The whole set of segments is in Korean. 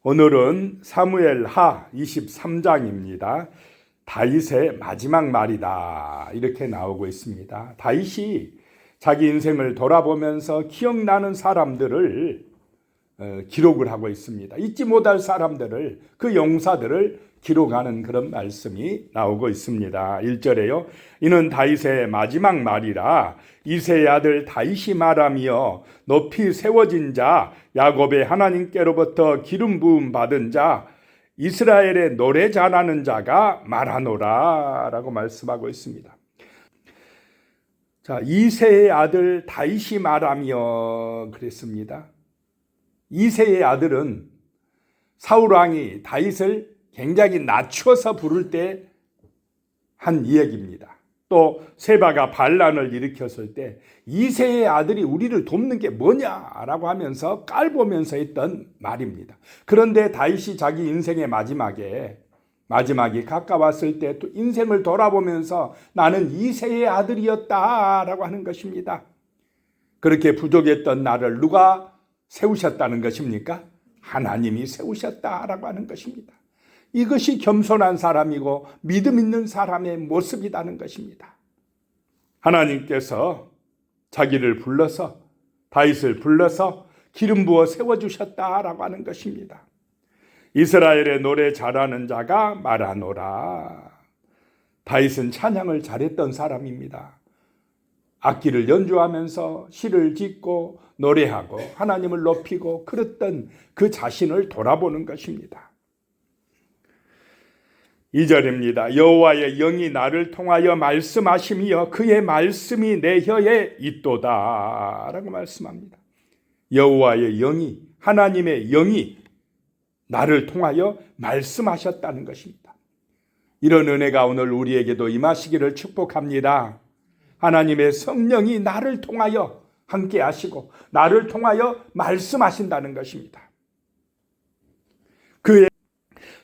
오늘은 사무엘하 23장입니다. 다윗의 마지막 말이다 이렇게 나오고 있습니다. 다윗이 자기 인생을 돌아보면서 기억나는 사람들을 기록을 하고 있습니다. 잊지 못할 사람들을, 그 용사들을 기록하는 그런 말씀이 나오고 있습니다. 1절에요. 이는 다윗의 마지막 말이라 이새의 아들 다윗이 말하며 높이 세워진 자 야곱의 하나님께로부터 기름 부음 받은 자 이스라엘의 노래 잘하는 자가 말하노라 라고 말씀하고 있습니다. 자, 이새의 아들 다윗이 말하며 그랬습니다. 이새의 아들은 사울 왕이 다윗을 굉장히 낮춰서 부를 때 한 이야기입니다. 또 세바가 반란을 일으켰을 때 이새의 아들이 우리를 돕는 게 뭐냐라고 하면서 깔보면서 했던 말입니다. 그런데 다윗이 자기 인생의 마지막이 가까웠을 때 또 인생을 돌아보면서 나는 이새의 아들이었다라고 하는 것입니다. 그렇게 부족했던 나를 누가 세우셨다는 것입니까? 하나님이 세우셨다라고 하는 것입니다. 이것이 겸손한 사람이고 믿음 있는 사람의 모습이라는 것입니다. 하나님께서 자기를 불러서, 다윗을 불러서 기름 부어 세워주셨다라고 하는 것입니다. 이스라엘의 노래 잘하는 자가 말하노라. 다윗은 찬양을 잘했던 사람입니다. 악기를 연주하면서 시를 짓고 노래하고 하나님을 높이고 그랬던 그 자신을 돌아보는 것입니다. 2절입니다. 여호와의 영이 나를 통하여 말씀하시며 그의 말씀이 내 혀에 있도다 라고 말씀합니다. 여호와의 영이, 하나님의 영이 나를 통하여 말씀하셨다는 것입니다. 이런 은혜가 오늘 우리에게도 임하시기를 축복합니다. 하나님의 성령이 나를 통하여 함께 하시고 나를 통하여 말씀하신다는 것입니다. 그의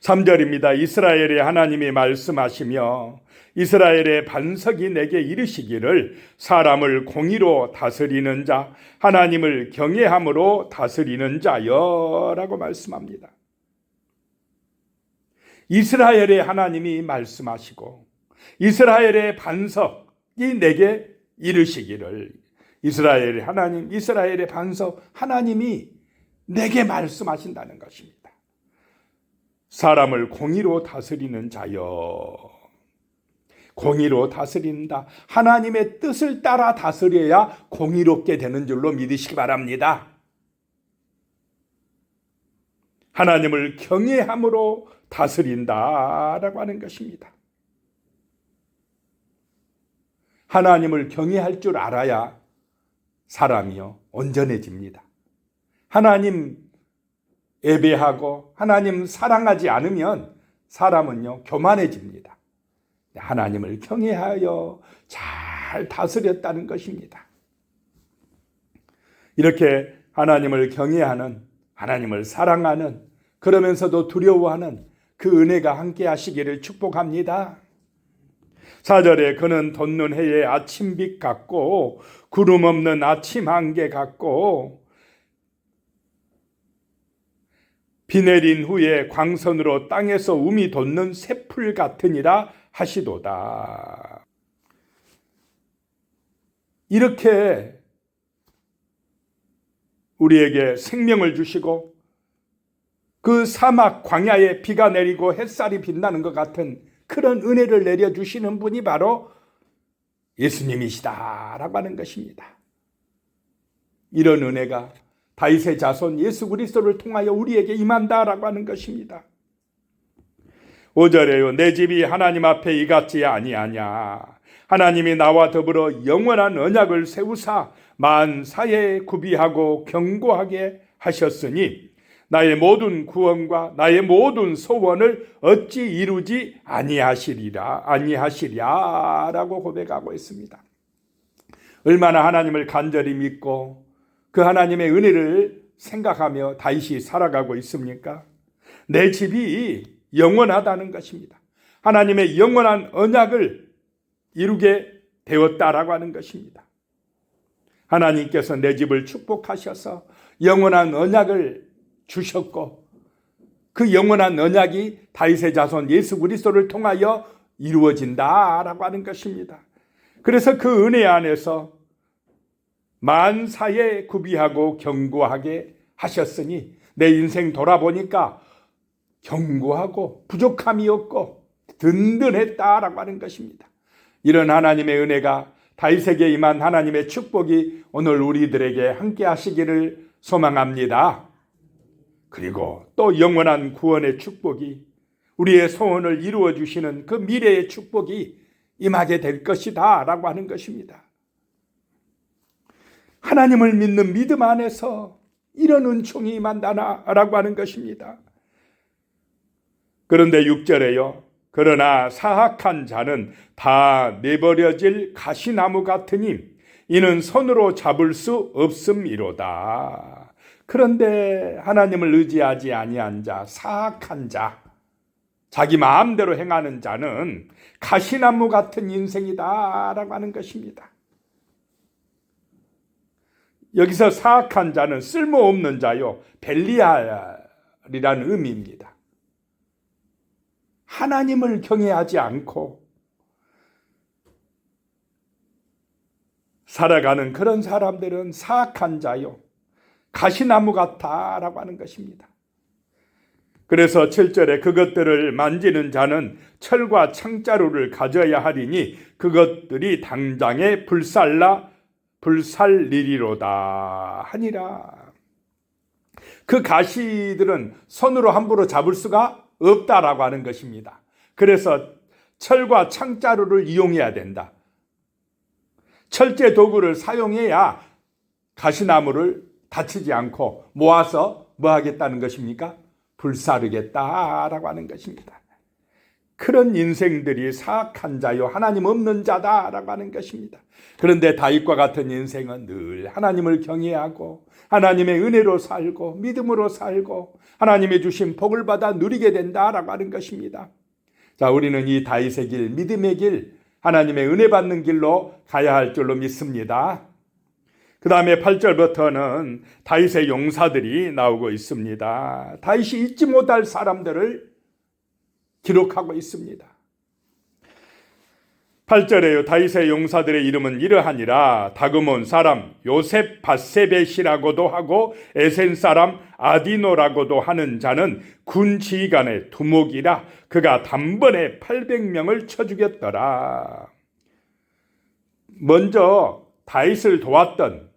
3절입니다. 이스라엘의 하나님이 말씀하시며 이스라엘의 반석이 내게 이르시기를 사람을 공의로 다스리는 자, 하나님을 경외함으로 다스리는 자여 라고 말씀합니다. 이스라엘의 하나님이 말씀하시고 이스라엘의 반석이 내게 이르시기를, 이스라엘의 하나님, 이스라엘의 반석 하나님이 내게 말씀하신다는 것입니다. 사람을 공의로 다스리는 자여, 공의로 다스린다. 하나님의 뜻을 따라 다스려야 공의롭게 되는 줄로 믿으시기 바랍니다. 하나님을 경외함으로 다스린다라고 하는 것입니다. 하나님을 경외할 줄 알아야 사람이요 온전해집니다. 하나님 예배하고 하나님 사랑하지 않으면 사람은요 교만해집니다. 하나님을 경외하여 잘 다스렸다는 것입니다. 이렇게 하나님을 경외하는, 하나님을 사랑하는, 그러면서도 두려워하는 그 은혜가 함께 하시기를 축복합니다. 4절에 그는 돋는 해의 아침빛 같고 구름 없는 아침 안개 같고 비 내린 후에 광선으로 땅에서 움이 돋는 새풀 같으니라 하시도다. 이렇게 우리에게 생명을 주시고 그 사막 광야에 비가 내리고 햇살이 빛나는 것 같은 그런 은혜를 내려주시는 분이 바로 예수님이시다라고 하는 것입니다. 이런 은혜가 다윗의 자손 예수 그리스도를 통하여 우리에게 임한다라고 하는 것입니다. 5절에요. 내 집이 하나님 앞에 이같지 아니하냐. 하나님이 나와 더불어 영원한 언약을 세우사 만사에 구비하고 경고하게 하셨으니 나의 모든 구원과 나의 모든 소원을 어찌 이루지 아니하시랴 라고 고백하고 있습니다. 얼마나 하나님을 간절히 믿고 그 하나님의 은혜를 생각하며 다윗이 살아가고 있습니까? 내 집이 영원하다는 것입니다. 하나님의 영원한 언약을 이루게 되었다라고 하는 것입니다. 하나님께서 내 집을 축복하셔서 영원한 언약을 주셨고 그 영원한 언약이 다윗의 자손 예수 그리스도를 통하여 이루어진다라고 하는 것입니다. 그래서 그 은혜 안에서 만사에 구비하고 견고하게 하셨으니 내 인생 돌아보니까 견고하고 부족함이 없고 든든했다라고 하는 것입니다. 이런 하나님의 은혜가 다윗에게 임한 하나님의 축복이 오늘 우리들에게 함께 하시기를 소망합니다. 그리고 또 영원한 구원의 축복이 우리의 소원을 이루어 주시는 그 미래의 축복이 임하게 될 것이다 라고 하는 것입니다. 하나님을 믿는 믿음 안에서 이런 은총이 임한다라고 하는 것입니다. 그런데 6절에요. 그러나 사악한 자는 다 내버려질 가시나무 같으니 이는 손으로 잡을 수 없음이로다. 그런데 하나님을 의지하지 아니한 자, 사악한 자, 자기 마음대로 행하는 자는 가시나무 같은 인생이다라고 하는 것입니다. 여기서 사악한 자는 쓸모없는 자요, 벨리알이라는 의미입니다. 하나님을 경외하지 않고 살아가는 그런 사람들은 사악한 자요, 가시나무 같다라고 하는 것입니다. 그래서 7절에 그것들을 만지는 자는 철과 창자루를 가져야 하리니 그것들이 당장에 불살리리로다 하니라. 그 가시들은 손으로 함부로 잡을 수가 없다라고 하는 것입니다. 그래서 철과 창자루를 이용해야 된다. 철제 도구를 사용해야 가시나무를 다치지 않고 모아서 뭐 하겠다는 것입니까? 불사르겠다라고 하는 것입니다. 그런 인생들이 사악한 자요 하나님 없는 자다라고 하는 것입니다. 그런데 다윗과 같은 인생은 늘 하나님을 경외하고 하나님의 은혜로 살고 믿음으로 살고 하나님의 주신 복을 받아 누리게 된다라고 하는 것입니다. 자, 우리는 이 다윗의 길, 믿음의 길, 하나님의 은혜 받는 길로 가야 할 줄로 믿습니다. 그 다음에 8절부터는 다윗의 용사들이 나오고 있습니다. 다윗이 잊지 못할 사람들을 기록하고 있습니다. 8절에요. 다윗의 용사들의 이름은 이러하니라. 다그몬 사람 요셉 바세벳이라고도 하고 에센 사람 아디노라고도 하는 자는 군 지휘관의 두목이라. 그가 단번에 800명을 쳐 죽였더라. 먼저 다윗을 도왔던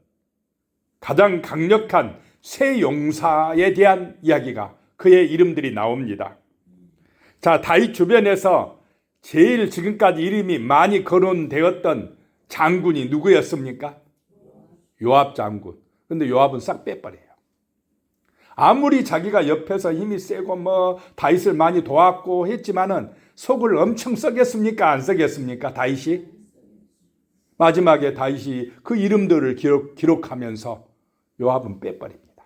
가장 강력한 세 용사에 대한 이야기가, 그의 이름들이 나옵니다. 자, 다윗 주변에서 제일 지금까지 이름이 많이 거론되었던 장군이 누구였습니까? 요압 장군. 근데 요압은 싹 빼버려요. 아무리 자기가 옆에서 힘이 세고 다윗을 많이 도왔고 했지만은 속을 엄청 썩였습니까? 안 썩였습니까? 다윗이? 마지막에 다윗이 그 이름들을 기록하면서 요압은 빼버립니다.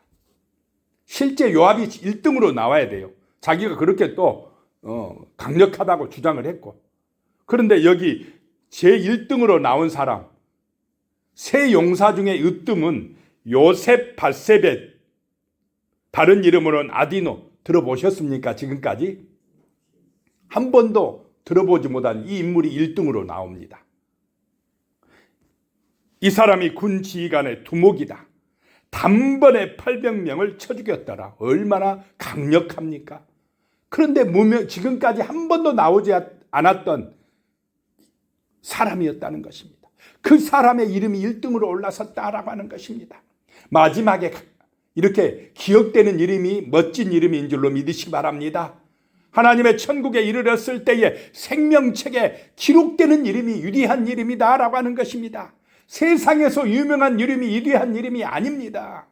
실제 요압이 1등으로 나와야 돼요. 자기가 그렇게 또 강력하다고 주장을 했고. 그런데 여기 제1등으로 나온 사람, 세 용사 중에 으뜸은 요셉 바세벳, 다른 이름으로는 아디노, 들어보셨습니까? 지금까지? 한 번도 들어보지 못한 이 인물이 1등으로 나옵니다. 이 사람이 군 지휘관의 두목이다. 단번에 800명을 쳐 죽였더라. 얼마나 강력합니까? 그런데 지금까지 한 번도 나오지 않았던 사람이었다는 것입니다. 그 사람의 이름이 1등으로 올라섰다라고 하는 것입니다. 마지막에 이렇게 기억되는 이름이 멋진 이름인 줄로 믿으시기 바랍니다. 하나님의 천국에 이르렀을 때에 생명책에 기록되는 이름이 위대한 이름이다라고 하는 것입니다. 세상에서 유명한 이름이 위대한 이름이 아닙니다.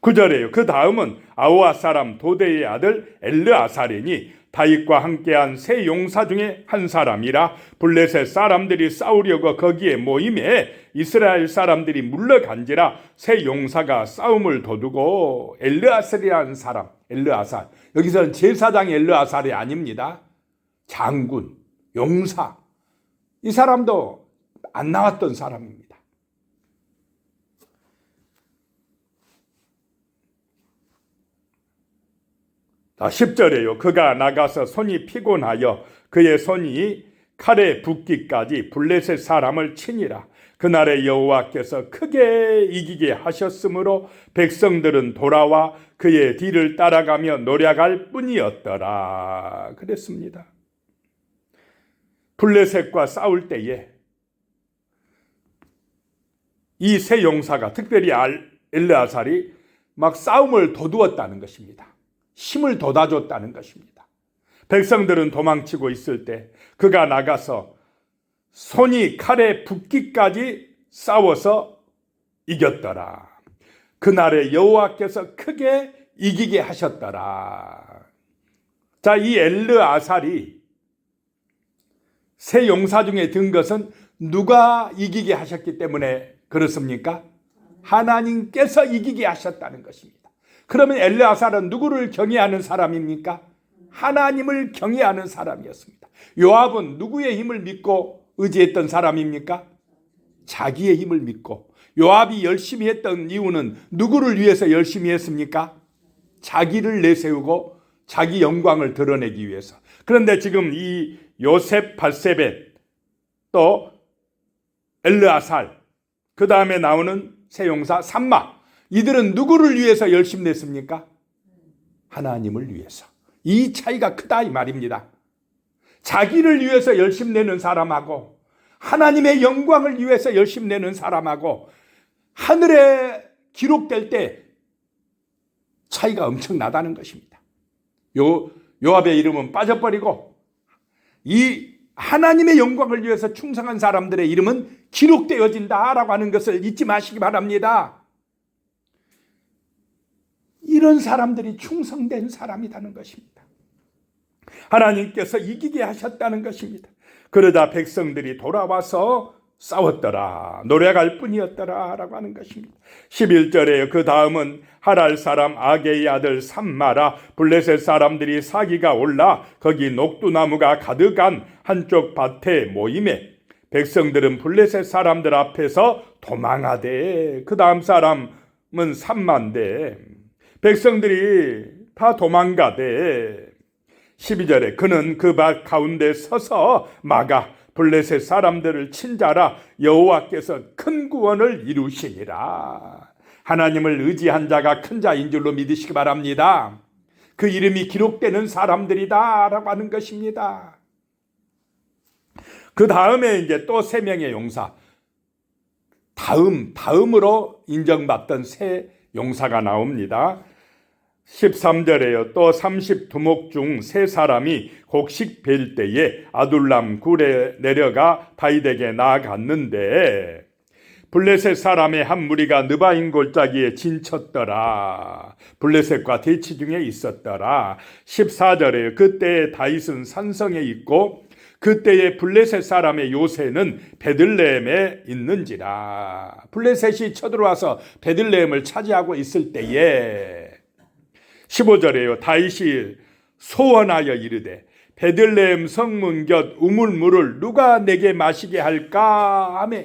9절에요. 그 다음은 아우아 사람 도대의 아들 엘르아살이니 다윗과 함께한 세 용사 중에 한 사람이라. 블레셋 사람들이 싸우려고 거기에 모임에 이스라엘 사람들이 물러간지라. 세 용사가 싸움을 도두고 엘르아살이라는 사람, 엘르아살, 여기서는 제사장 엘르아살이 아닙니다. 장군, 용사, 이 사람도 안 나왔던 사람입니다. 10절에요. 그가 나가서 손이 피곤하여 그의 손이 칼에 붓기까지 블레셋 사람을 치니라. 그날에 여호와께서 크게 이기게 하셨으므로 백성들은 돌아와 그의 뒤를 따라가며 노략할 뿐이었더라. 그랬습니다. 블레셋과 싸울 때에 이 세 용사가, 특별히 엘르아살이 막 싸움을 돋우었다는 것입니다. 힘을 돋아줬다는 것입니다. 백성들은 도망치고 있을 때 그가 나가서 손이 칼에 붓기까지 싸워서 이겼더라. 그날에 여호와께서 크게 이기게 하셨더라. 자, 이 엘르아살이 세 용사 중에 든 것은 누가 이기게 하셨기 때문에 그렇습니까? 하나님께서 이기게 하셨다는 것입니다. 그러면 엘르아살은 누구를 경외하는 사람입니까? 하나님을 경외하는 사람이었습니다. 요압은 누구의 힘을 믿고 의지했던 사람입니까? 자기의 힘을 믿고. 요압이 열심히 했던 이유는 누구를 위해서 열심히 했습니까? 자기를 내세우고 자기 영광을 드러내기 위해서. 그런데 지금 이 요셉 발세벳, 또 엘르아살, 그 다음에 나오는 세 용사 삼마, 이들은 누구를 위해서 열심히 냈습니까? 하나님을 위해서. 이 차이가 크다 이 말입니다. 자기를 위해서 열심히 내는 사람하고 하나님의 영광을 위해서 열심히 내는 사람하고 하늘에 기록될 때 차이가 엄청나다는 것입니다. 요압의 이름은 빠져버리고 이 하나님의 영광을 위해서 충성한 사람들의 이름은 기록되어진다라고 하는 것을 잊지 마시기 바랍니다. 이런 사람들이 충성된 사람이라는 것입니다. 하나님께서 이기게 하셨다는 것입니다. 그러자 백성들이 돌아와서 싸웠더라. 노력할 뿐이었더라 라고 하는 것입니다. 11절에 그 다음은 하랄 사람 아게의 아들 삼마라 블레셋 사람들이 사기가 올라 거기 녹두나무가 가득한 한쪽 밭에 모임에 백성들은 블레셋 사람들 앞에서 도망하되 그 다음 사람은 삼마인데 백성들이 다 도망가되 12절에 그는 그 밭 가운데 서서 막아 블레셋 사람들을 친자라 여호와께서 큰 구원을 이루시니라. 하나님을 의지한 자가 큰 자인 줄로 믿으시기 바랍니다. 그 이름이 기록되는 사람들이다 라고 하는 것입니다. 그 다음에 이제 또 세 명의 용사, 다음으로 인정받던 세 용사가 나옵니다. 13절에요. 또 30두목 중 세 사람이 곡식 벨 때에 아둘람 굴에 내려가 다윗에게 나아갔는데 블레셋 사람의 한 무리가 느바인 골짜기에 진쳤더라. 블레셋과 대치 중에 있었더라. 14절에요. 그때 다윗은 산성에 있고 그때의 블레셋 사람의 요새는 베들레헴에 있는지라. 블레셋이 쳐들어와서 베들레헴을 차지하고 있을 때에 15절에요. 다윗이 소원하여 이르되 베들레헴 성문 곁 우물물을 누가 내게 마시게 할까 하며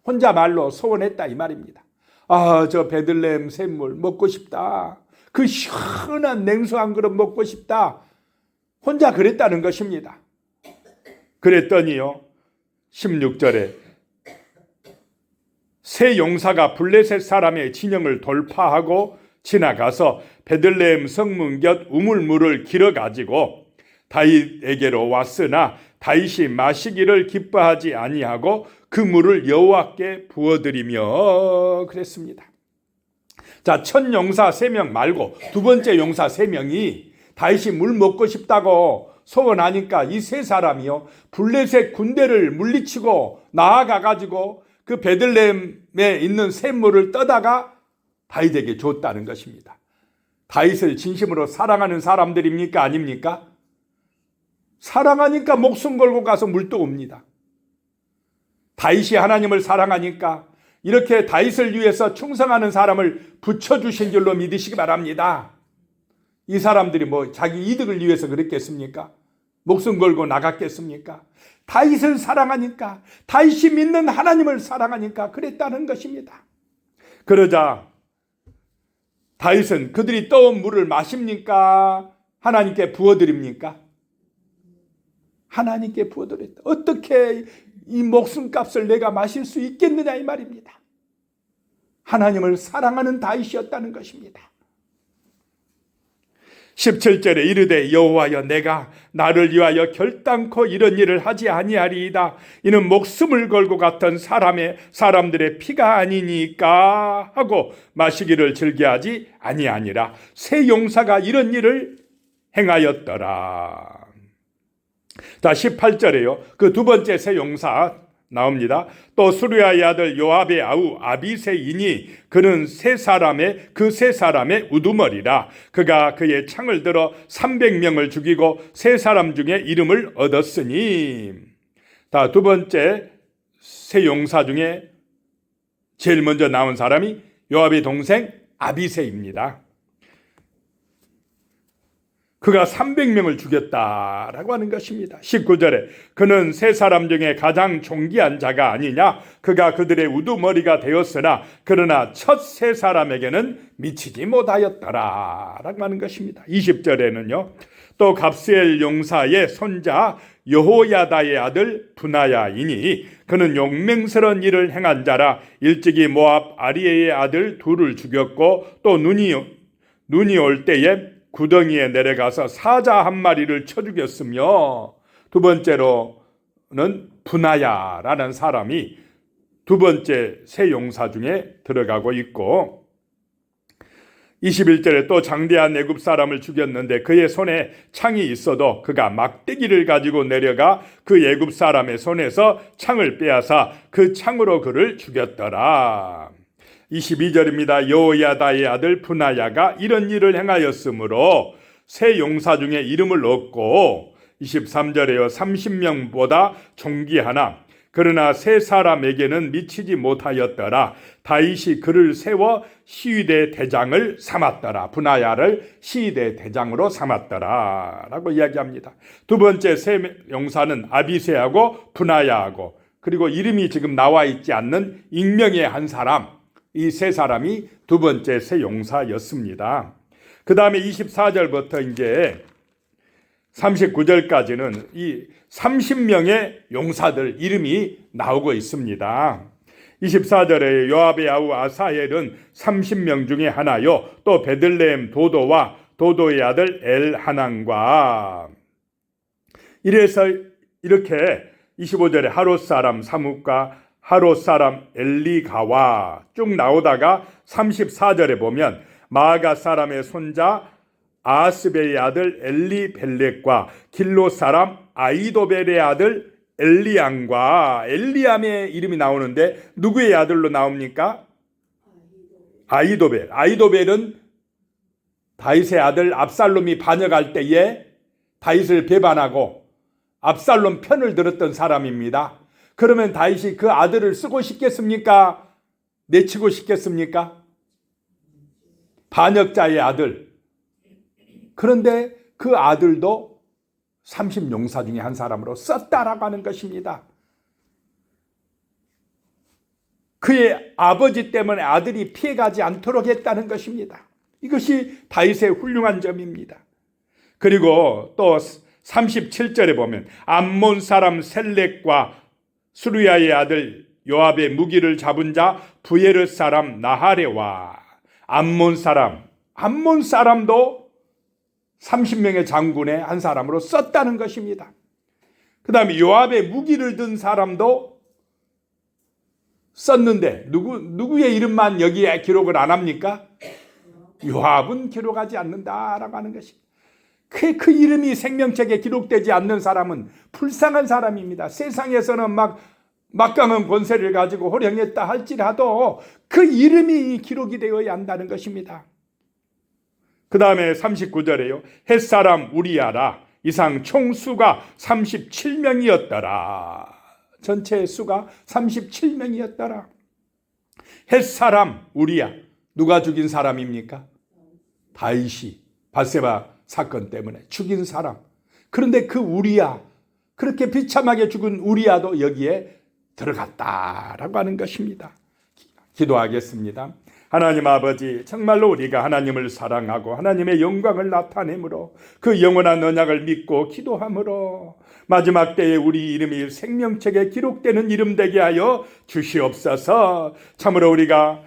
혼자 말로 소원했다 이 말입니다. 아, 저 베들레헴 샘물 먹고 싶다. 그 시원한 냉수 한 그릇 먹고 싶다. 혼자 그랬다는 것입니다. 그랬더니요 16절에 세 용사가 블레셋 사람의 진영을 돌파하고 지나가서 베들레헴 성문 곁 우물물을 길어가지고 다윗에게로 왔으나 다윗이 마시기를 기뻐하지 아니하고 그 물을 여호와께 부어드리며 그랬습니다. 자, 첫 용사 3명 말고 두 번째 용사 3명이 다윗이 물 먹고 싶다고 소원하니까 이 세 사람이요 블레셋 군대를 물리치고 나아가가지고 그 베들레헴에 있는 샘물을 떠다가 다윗에게 줬다는 것입니다. 다윗을 진심으로 사랑하는 사람들입니까? 아닙니까? 사랑하니까 목숨 걸고 가서 물도 옵니다. 다윗이 하나님을 사랑하니까 이렇게 다윗을 위해서 충성하는 사람을 붙여주신 줄로 믿으시기 바랍니다. 이 사람들이 뭐 자기 이득을 위해서 그랬겠습니까? 목숨 걸고 나갔겠습니까? 다윗을 사랑하니까, 다윗이 믿는 하나님을 사랑하니까 그랬다는 것입니다. 그러자 다윗은 그들이 떠온 물을 마십니까? 하나님께 부어드립니까? 하나님께 부어드렸다. 어떻게 이 목숨값을 내가 마실 수 있겠느냐 이 말입니다. 하나님을 사랑하는 다윗이었다는 것입니다. 17절에 이르되 여호와여 내가 나를 위하여 결단코 이런 일을 하지 아니하리이다. 이는 목숨을 걸고 갔던 사람들의 피가 아니니까 하고 마시기를 즐겨하지 아니하니라. 새 용사가 이런 일을 행하였더라. 자 18절에요. 그 두 번째 새 용사 나옵니다. 또 수르야의 아들 요압의 아우 아비새이니 그는 세 사람의 우두머리라. 그가 그의 창을 들어 300명을 죽이고 세 사람 중에 이름을 얻었으니. 자, 두 번째 새 용사 중에 제일 먼저 나온 사람이 요압의 동생 아비새입니다. 그가 300명을 죽였다라고 하는 것입니다. 19절에 그는 세 사람 중에 가장 존귀한 자가 아니냐. 그가 그들의 우두머리가 되었으나 그러나 첫 세 사람에게는 미치지 못하였더라 라고 하는 것입니다. 20절에는요. 또 갑스엘 용사의 손자 여호야다의 아들 분하야이니 그는 용맹스러운 일을 행한 자라. 일찍이 모압 아리에의 아들 둘을 죽였고 또 눈이 올 때에 구덩이에 내려가서 사자 한 마리를 쳐 죽였으며, 두 번째로는 분하야라는 사람이 두 번째 새 용사 중에 들어가고 있고, 21절에 또 장대한 애굽 사람을 죽였는데 그의 손에 창이 있어도 그가 막대기를 가지고 내려가 그 애굽 사람의 손에서 창을 빼앗아 그 창으로 그를 죽였더라. 22절입니다. 여호야다의 아들 분하야가 이런 일을 행하였으므로 새 용사 중에 이름을 얻고, 23절에요. 30명보다 존귀하나 그러나 세 사람에게는 미치지 못하였더라. 다윗이 그를 세워 시위대 대장을 삼았더라. 분하야를 시위대 대장으로 삼았더라 라고 이야기합니다. 두 번째 새 용사는 아비새하고 분하야하고, 그리고 이름이 지금 나와 있지 않는 익명의 한 사람, 이 세 사람이 두 번째 새 용사였습니다. 그 다음에 24절부터 이제 39절까지는 이 30명의 용사들 이름이 나오고 있습니다. 24절에 요압의 아우 아사헬은 30명 중에 하나요. 또 베들레헴 도도와 도도의 아들 엘하난과, 이래서 이렇게 25절에 하롯 사람 사뭇과 하롯 사람 엘리가와 쭉 나오다가 34절에 보면 마아가 사람의 손자 아스베의 아들 엘리벨렉과 길로 사람 아이도벨의 아들 엘리암과, 엘리암의 이름이 나오는데 누구의 아들로 나옵니까? 아이도벨은 다윗의 아들 압살롬이 반역할 때에 다윗을 배반하고 압살롬 편을 들었던 사람입니다. 그러면 다윗이 그 아들을 쓰고 싶겠습니까? 내치고 싶겠습니까? 반역자의 아들. 그런데 그 아들도 30용사 중에 한 사람으로 썼다라고 하는 것입니다. 그의 아버지 때문에 아들이 피해가지 않도록 했다는 것입니다. 이것이 다윗의 훌륭한 점입니다. 그리고 또 37절에 보면 암몬 사람 셀렉과 수르야의 아들 요압의 무기를 잡은 자 부에르 사람 나하레와, 암몬 사람도 30명의 장군의 한 사람으로 썼다는 것입니다. 그 다음에 요압의 무기를 든 사람도 썼는데 누구의 이름만 여기에 기록을 안 합니까? 요압은 기록하지 않는다라고 하는 것입니다. 그 이름이 생명책에 기록되지 않는 사람은 불쌍한 사람입니다. 세상에서는 막강한 권세를 가지고 호령했다 할지라도 그 이름이 기록이 되어야 한다는 것입니다. 그 다음에 39절에요. 햇사람 우리야라. 이상 총수가 37명이었더라. 전체 수가 37명이었더라. 햇사람 우리야. 누가 죽인 사람입니까? 다윗이 밧세바 사건 때문에 죽인 사람. 그런데 그 우리야, 그렇게 비참하게 죽은 우리야도 여기에 들어갔다라고 하는 것입니다. 기도하겠습니다. 하나님 아버지, 정말로 우리가 하나님을 사랑하고 하나님의 영광을 나타내므로 그 영원한 언약을 믿고 기도하므로 마지막 때에 우리 이름이 생명책에 기록되는 이름 되게 하여 주시옵소서. 참으로 우리가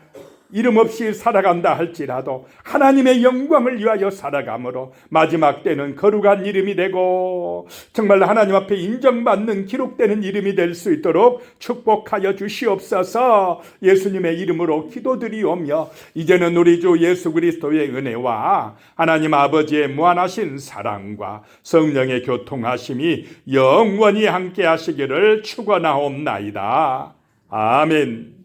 이름 없이 살아간다 할지라도 하나님의 영광을 위하여 살아가므로 마지막 때는 거룩한 이름이 되고 정말 하나님 앞에 인정받는 기록되는 이름이 될 수 있도록 축복하여 주시옵소서. 예수님의 이름으로 기도드리오며 이제는 우리 주 예수 그리스도의 은혜와 하나님 아버지의 무한하신 사랑과 성령의 교통하심이 영원히 함께 하시기를 축원하옵나이다. 아멘.